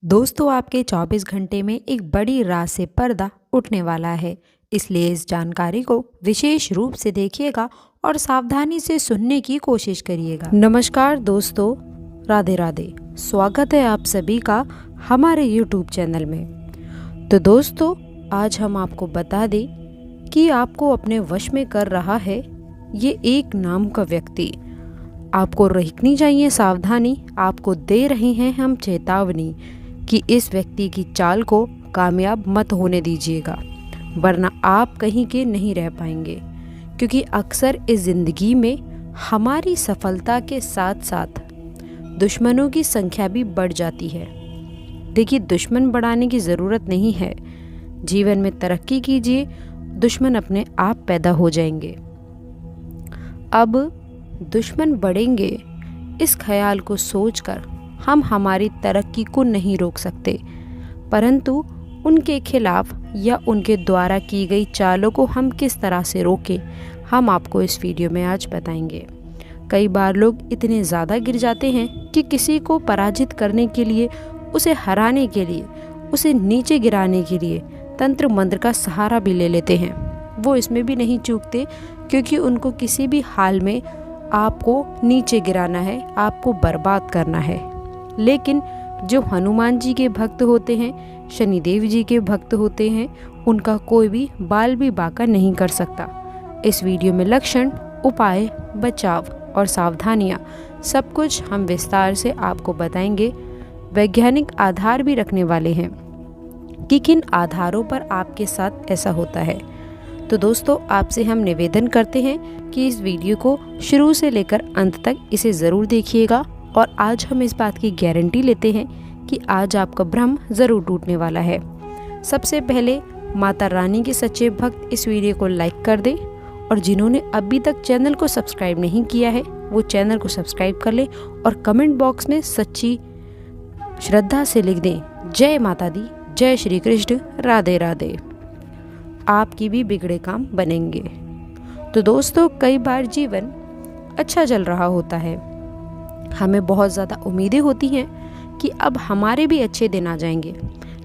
दोस्तों, आपके 24 घंटे में एक बड़ी रात से पर्दा उठने वाला है। इसलिए इस जानकारी को विशेष रूप से देखिएगा और सावधानी से सुनने की कोशिश करिएगा। नमस्कार दोस्तों, राधे राधे। स्वागत है आप सभी का हमारे YouTube चैनल में। तो दोस्तों, आज हम आपको बता दें कि आपको अपने वश में कर रहा है ये एक नाम का व्यक्ति। आपको रखनी चाहिए सावधानी। आपको दे रहे हैं हम चेतावनी कि इस व्यक्ति की चाल को कामयाब मत होने दीजिएगा, वरना आप कहीं के नहीं रह पाएंगे। क्योंकि अक्सर इस ज़िंदगी में हमारी सफलता के साथ साथ दुश्मनों की संख्या भी बढ़ जाती है। देखिए, दुश्मन बढ़ाने की ज़रूरत नहीं है। जीवन में तरक्की कीजिए, दुश्मन अपने आप पैदा हो जाएंगे। अब दुश्मन बढ़ेंगे, इस ख्याल को सोचकर हम हमारी तरक्की को नहीं रोक सकते, परंतु उनके खिलाफ या उनके द्वारा की गई चालों को हम किस तरह से रोकें, हम आपको इस वीडियो में आज बताएंगे। कई बार लोग इतने ज़्यादा गिर जाते हैं कि किसी को पराजित करने के लिए, उसे हराने के लिए, उसे नीचे गिराने के लिए तंत्र मंत्र का सहारा भी ले लेते हैं। वो इसमें भी नहीं चूकते, क्योंकि उनको किसी भी हाल में आपको नीचे गिराना है, आपको बर्बाद करना है। लेकिन जो हनुमान जी के भक्त होते हैं, शनिदेव जी के भक्त होते हैं, उनका कोई भी बाल भी बांका नहीं कर सकता। इस वीडियो में लक्षण, उपाय, बचाव और सावधानियां सब कुछ हम विस्तार से आपको बताएंगे। वैज्ञानिक आधार भी रखने वाले हैं कि किन आधारों पर आपके साथ ऐसा होता है। तो दोस्तों, आपसे हम निवेदन करते हैं कि इस वीडियो को शुरू से लेकर अंत तक इसे ज़रूर देखिएगा। और आज हम इस बात की गारंटी लेते हैं कि आज आपका भ्रम ज़रूर टूटने वाला है। सबसे पहले माता रानी के सच्चे भक्त इस वीडियो को लाइक कर दें, और जिन्होंने अभी तक चैनल को सब्सक्राइब नहीं किया है वो चैनल को सब्सक्राइब कर लें और कमेंट बॉक्स में सच्ची श्रद्धा से लिख दें, जय माता दी, जय श्री कृष्ण, राधे राधे। आपकी भी बिगड़े काम बनेंगे। तो दोस्तों, कई बार जीवन अच्छा चल रहा होता है, हमें बहुत ज़्यादा उम्मीदें होती हैं कि अब हमारे भी अच्छे दिन आ जाएंगे,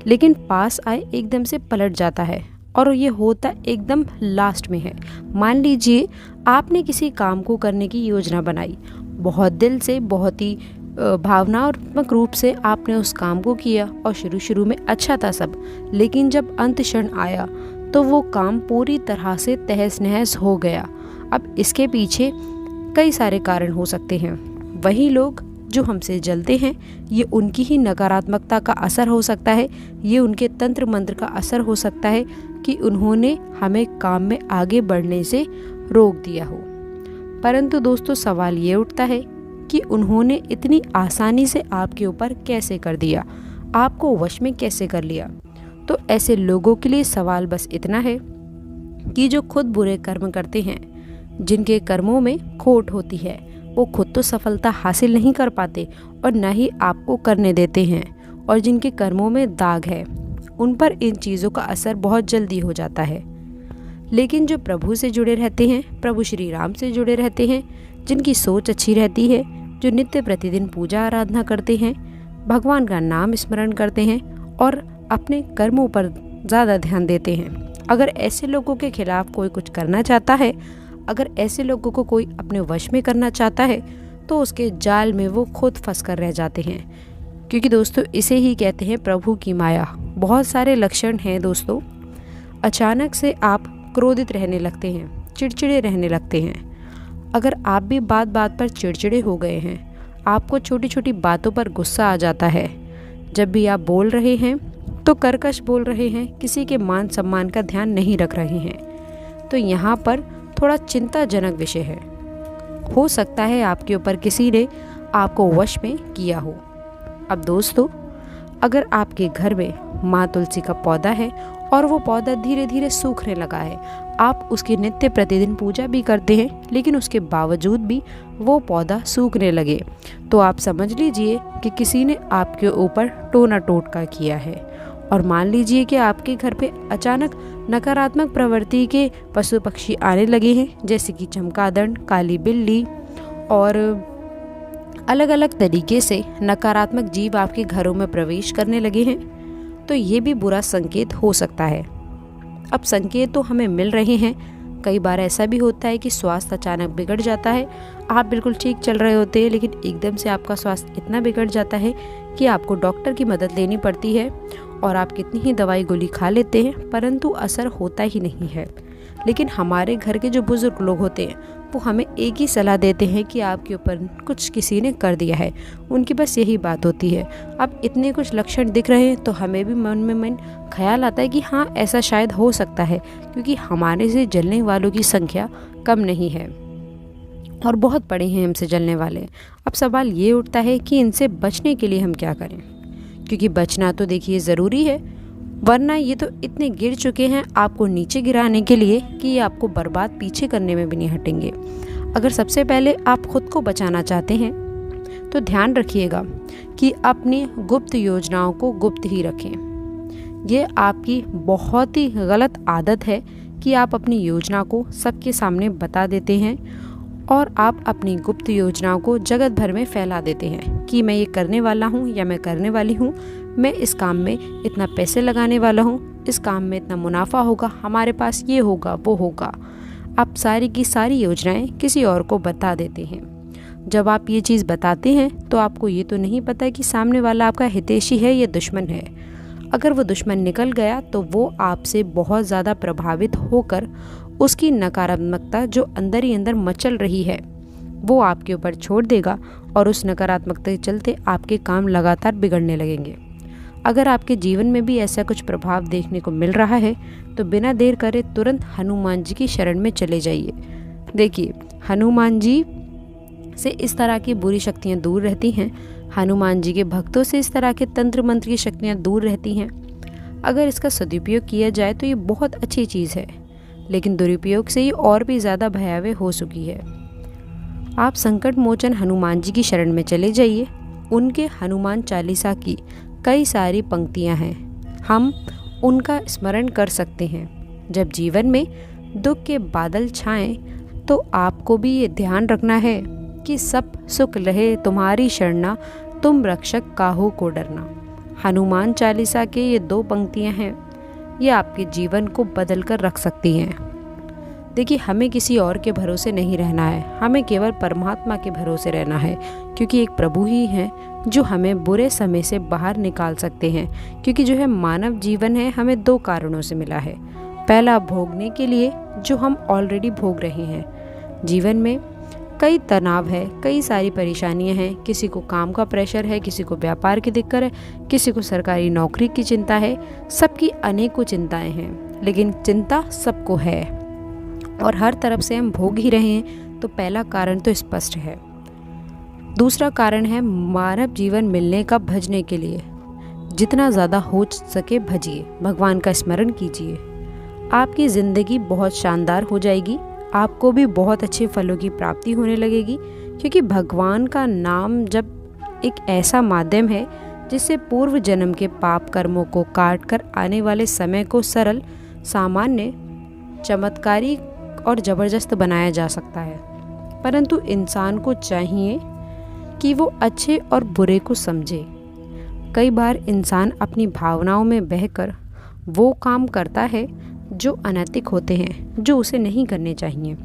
लेकिन पास आए एकदम से पलट जाता है, और ये होता एकदम लास्ट में है। मान लीजिए आपने किसी काम को करने की योजना बनाई, बहुत दिल से, बहुत ही भावनात्मक रूप से आपने उस काम को किया, और शुरू में अच्छा था सब, लेकिन जब अंत क्षण आया तो वो काम पूरी तरह से तहस नहस हो गया। अब इसके पीछे कई सारे कारण हो सकते हैं। वही लोग जो हमसे जलते हैं, ये उनकी ही नकारात्मकता का असर हो सकता है, ये उनके तंत्र मंत्र का असर हो सकता है कि उन्होंने हमें काम में आगे बढ़ने से रोक दिया हो। परंतु दोस्तों, सवाल ये उठता है कि उन्होंने इतनी आसानी से आपके ऊपर कैसे कर दिया, आपको वश में कैसे कर लिया। तो ऐसे लोगों के लिए सवाल बस इतना है कि जो खुद बुरे कर्म करते हैं, जिनके कर्मों में खोट होती है, वो खुद तो सफलता हासिल नहीं कर पाते और न ही आपको करने देते हैं, और जिनके कर्मों में दाग है, उन पर इन चीज़ों का असर बहुत जल्दी हो जाता है। लेकिन जो प्रभु से जुड़े रहते हैं, प्रभु श्री राम से जुड़े रहते हैं, जिनकी सोच अच्छी रहती है, जो नित्य प्रतिदिन पूजा आराधना करते हैं, भगवान का नाम स्मरण करते हैं और अपने कर्मों पर ज़्यादा ध्यान देते हैं, अगर ऐसे लोगों के खिलाफ कोई कुछ करना चाहता है, अगर ऐसे लोगों को कोई अपने वश में करना चाहता है, तो उसके जाल में वो खुद फंस कर रह जाते हैं। क्योंकि दोस्तों, इसे ही कहते हैं प्रभु की माया। बहुत सारे लक्षण हैं दोस्तों। अचानक से आप क्रोधित रहने लगते हैं, चिड़चिड़े रहने लगते हैं। अगर आप भी बात बात पर चिड़चिड़े हो गए हैं, आपको छोटी छोटी बातों पर गुस्सा आ जाता है, जब भी आप बोल रहे हैं तो कर्कश बोल रहे हैं, किसी के मान सम्मान का ध्यान नहीं रख रहे हैं, तो यहाँ पर थोड़ा चिंताजनक विषय है। हो सकता है आपके ऊपर किसी ने आपको वश में किया हो। अब दोस्तों, अगर आपके घर में माँ तुलसी का पौधा है और वो पौधा धीरे धीरे सूखने लगा है, आप उसकी नित्य प्रतिदिन पूजा भी करते हैं, लेकिन उसके बावजूद भी वो पौधा सूखने लगे, तो आप समझ लीजिए कि किसी ने आपके ऊपर टोना टोटका किया है। और मान लीजिए कि आपके घर पे अचानक नकारात्मक प्रवृत्ति के पशु पक्षी आने लगे हैं, जैसे कि चमगादड़, काली बिल्ली, और अलग अलग तरीके से नकारात्मक जीव आपके घरों में प्रवेश करने लगे हैं तो ये भी बुरा संकेत हो सकता है। अब संकेत तो हमें मिल रहे हैं, कई बार ऐसा भी होता है कि स्वास्थ्य अचानक बिगड़ जाता है। आप बिल्कुल ठीक चल रहे होते हैं लेकिन एकदम से आपका स्वास्थ्य इतना बिगड़ जाता है कि आपको डॉक्टर की मदद लेनी पड़ती है और आप कितनी ही दवाई गोली खा लेते हैं परंतु असर होता ही नहीं है। लेकिन हमारे घर के जो बुजुर्ग लोग होते हैं वो हमें एक ही सलाह देते हैं कि आपके ऊपर कुछ किसी ने कर दिया है, उनकी बस यही बात होती है। अब इतने कुछ लक्षण दिख रहे हैं तो हमें भी मन में ख्याल आता है कि हाँ ऐसा शायद हो सकता है, क्योंकि हमारे से जलने वालों की संख्या कम नहीं है और बहुत बड़े हैं हमसे जलने वाले। अब सवाल ये उठता है कि इनसे बचने के लिए हम क्या करें, क्योंकि बचना तो देखिए ज़रूरी है, वरना ये तो इतने गिर चुके हैं आपको नीचे गिराने के लिए कि ये आपको बर्बाद पीछे करने में भी नहीं हटेंगे। अगर सबसे पहले आप खुद को बचाना चाहते हैं तो ध्यान रखिएगा कि अपनी गुप्त योजनाओं को गुप्त ही रखें। ये आपकी बहुत ही गलत आदत है कि आप अपनी योजना को सबके सामने बता देते हैं और आप अपनी गुप्त योजनाओं को जगत भर में फैला देते हैं कि मैं ये करने वाला हूँ या मैं करने वाली हूँ, मैं इस काम में इतना पैसे लगाने वाला हूँ, इस काम में इतना मुनाफा होगा, हमारे पास ये होगा वो होगा। आप सारी की सारी योजनाएं किसी और को बता देते हैं। जब आप ये चीज़ बताते हैं तो आपको ये तो नहीं पता कि सामने वाला आपका हितैषी है या दुश्मन है। अगर वो दुश्मन निकल गया तो वो आपसे बहुत ज़्यादा प्रभावित होकर उसकी नकारात्मकता जो अंदर ही अंदर मचल रही है वो आपके ऊपर छोड़ देगा और उस नकारात्मकता के चलते आपके काम लगातार बिगड़ने लगेंगे। अगर आपके जीवन में भी ऐसा कुछ प्रभाव देखने को मिल रहा है तो बिना देर करे तुरंत हनुमान जी की शरण में चले जाइए। देखिए, हनुमान जी से इस तरह की बुरी शक्तियाँ दूर रहती हैं, हनुमान जी के भक्तों से इस तरह के तंत्र मंत्र की शक्तियाँ दूर रहती हैं। अगर इसका सदुपयोग किया जाए तो ये बहुत अच्छी चीज़ है, लेकिन दुरुपयोग से ये और भी ज़्यादा भयावह हो चुकी है। आप संकट मोचन हनुमान जी की शरण में चले जाइए। उनके हनुमान चालीसा की कई सारी पंक्तियां हैं, हम उनका स्मरण कर सकते हैं। जब जीवन में दुख के बादल छाएं तो आपको भी ये ध्यान रखना है कि सब सुख रहे तुम्हारी शरणा, तुम रक्षक काहू को डरना। हनुमान चालीसा के ये 2 पंक्तियां हैं, ये आपके जीवन को बदल कर रख सकती हैं। देखिए, हमें किसी और के भरोसे नहीं रहना है, हमें केवल परमात्मा के भरोसे रहना है, क्योंकि एक प्रभु ही हैं जो हमें बुरे समय से बाहर निकाल सकते हैं। क्योंकि जो है मानव जीवन है हमें 2 कारणों से मिला है। पहला, भोगने के लिए जो हम ऑलरेडी भोग रहे हैं। जीवन में कई तनाव है, कई सारी परेशानियां हैं, किसी को काम का प्रेशर है, किसी को व्यापार की दिक्कत है, किसी को सरकारी नौकरी की चिंता है, सबकी अनेकों चिंताएं हैं, लेकिन चिंता सबको है और हर तरफ से हम भोग ही रहे हैं। तो पहला कारण तो स्पष्ट है। दूसरा कारण है मानव जीवन मिलने का भजने के लिए जितना ज़्यादा हो सके भजिए, भगवान का स्मरण कीजिए। आपकी ज़िंदगी बहुत शानदार हो जाएगी, आपको भी बहुत अच्छे फलों की प्राप्ति होने लगेगी, क्योंकि भगवान का नाम जब एक ऐसा माध्यम है जिससे पूर्व जन्म के पाप कर्मों को काट कर आने वाले समय को सरल, सामान्य, चमत्कारी और ज़बरदस्त बनाया जा सकता है। परंतु इंसान को चाहिए कि वो अच्छे और बुरे को समझे। कई बार इंसान अपनी भावनाओं में बहकर वो काम करता है जो अनैतिक होते हैं, जो उसे नहीं करने चाहिए।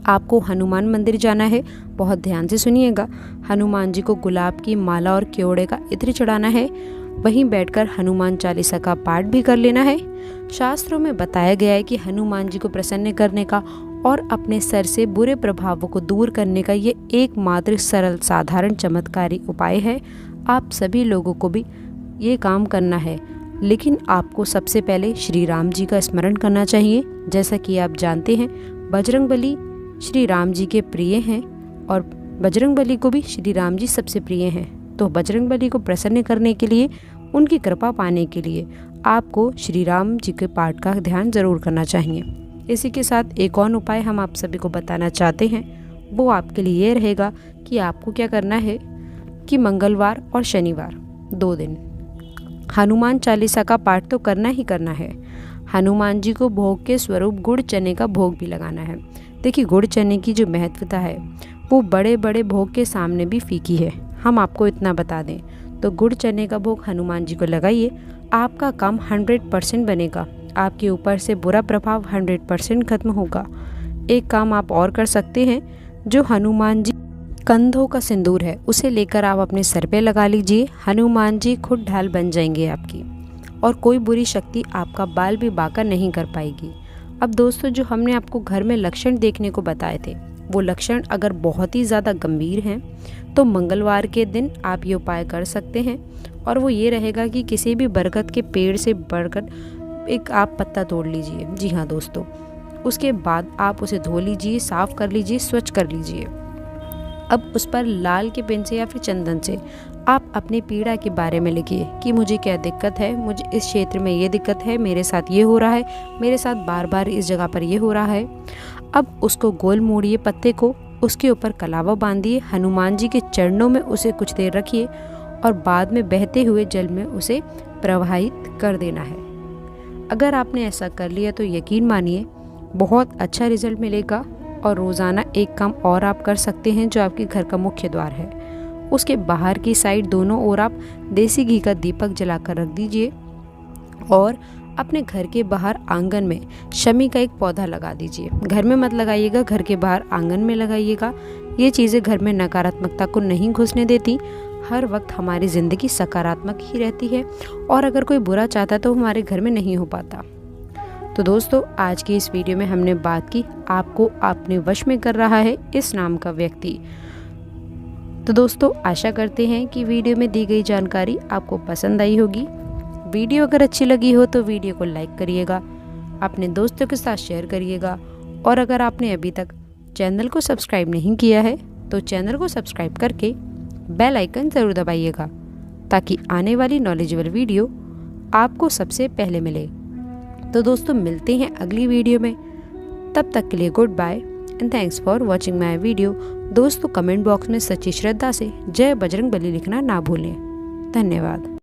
आपको हनुमान मंदिर जाना है, बहुत ध्यान से सुनिएगा। हनुमान जी को गुलाब की माला और केवड़े का इत्र चढ़ाना है, वहीं बैठकर हनुमान चालीसा का पाठ भी कर लेना है। शास्त्रों में बताया गया है कि हनुमान जी को प्रसन्न करने का और अपने सर से बुरे प्रभावों को दूर करने का ये एकमात्र सरल साधारण चमत्कारी उपाय है। आप सभी लोगों को भी ये काम करना है, लेकिन आपको सबसे पहले श्री राम जी का स्मरण करना चाहिए। जैसा कि आप जानते हैं, बजरंगबली श्री राम जी के प्रिय हैं और बजरंगबली को भी श्री राम जी सबसे प्रिय हैं। तो बजरंगबली को प्रसन्न करने के लिए, उनकी कृपा पाने के लिए आपको श्री राम जी के पाठ का ध्यान जरूर करना चाहिए। इसी के साथ एक और उपाय हम आप सभी को बताना चाहते हैं, वो आपके लिए ये रहेगा कि आपको क्या करना है कि मंगलवार और शनिवार 2 दिन हनुमान चालीसा का पाठ तो करना ही करना है। हनुमान जी को भोग के स्वरूप गुड़ चने का भोग भी लगाना है। देखिए, गुड़ चने की जो महत्वता है वो बड़े बड़े भोग के सामने भी फीकी है। हम आपको इतना बता दें तो गुड़ चने का भोग हनुमान जी को लगाइए, आपका काम 100% बनेगा, आपके ऊपर से बुरा प्रभाव 100% खत्म होगा। एक काम आप और कर सकते हैं, जो हनुमान जी कंधों का सिंदूर है उसे लेकर आप अपने सर पे लगा लीजिए। हनुमान जी खुद ढाल बन जाएंगे आपकी, और कोई बुरी शक्ति आपका बाल भी बांका नहीं कर पाएगी। अब दोस्तों, जो हमने आपको घर में लक्षण देखने को बताए थे, वो लक्षण अगर बहुत ही ज़्यादा गंभीर हैं तो मंगलवार के दिन आप ये उपाय कर सकते हैं। और वो ये रहेगा कि किसी भी बरगद के पेड़ से बढ़कर एक आप पत्ता तोड़ लीजिए। जी हाँ दोस्तों, उसके बाद आप उसे धो लीजिए, साफ़ कर लीजिए, स्वच्छ कर लीजिए। अब उस पर लाल के पेन से या फिर चंदन से आप अपनी पीड़ा के बारे में लिखिए कि मुझे क्या दिक्कत है, मुझे इस क्षेत्र में ये दिक्कत है, मेरे साथ ये हो रहा है, मेरे साथ बार बार इस जगह पर ये हो रहा है। अब उसको गोल मोड़िए पत्ते को, उसके ऊपर कलावा बांधिए, हनुमान जी के चरणों में उसे कुछ देर रखिए और बाद में बहते हुए जल में उसे प्रवाहित कर देना है। अगर आपने ऐसा कर लिया तो यकीन मानिए बहुत अच्छा रिजल्ट मिलेगा। और रोज़ाना एक काम और आप कर सकते हैं, जो आपके घर का मुख्य द्वार है उसके बाहर की साइड दोनों ओर आप देसी घी का दीपक जलाकर रख दीजिए और अपने घर के बाहर आंगन में शमी का एक पौधा लगा दीजिए। घर में मत लगाइएगा, घर के बाहर आंगन में लगाइएगा। ये चीज़ें घर में नकारात्मकता को नहीं घुसने देती, हर वक्त हमारी ज़िंदगी सकारात्मक ही रहती है, और अगर कोई बुरा चाहता है तो हमारे घर में नहीं हो पाता। तो दोस्तों, आज की इस वीडियो में हमने बात की आपको अपने वश में कर रहा है इस नाम का व्यक्ति। तो दोस्तों, आशा करते हैं कि वीडियो में दी गई जानकारी आपको पसंद आई होगी। वीडियो अगर अच्छी लगी हो तो वीडियो को लाइक करिएगा, अपने दोस्तों के साथ शेयर करिएगा, और अगर आपने अभी तक चैनल को सब्सक्राइब नहीं किया है तो चैनल को सब्सक्राइब करके बेल आइकन ज़रूर दबाइएगा, ताकि आने वाली नॉलेजेबल वीडियो आपको सबसे पहले मिले। तो दोस्तों, मिलते हैं अगली वीडियो में, तब तक के लिए good bye and thanks for watching my video. दोस्तों, कमेंट बॉक्स में सच्ची श्रद्धा से जय बजरंग बली लिखना ना भूलें। धन्यवाद।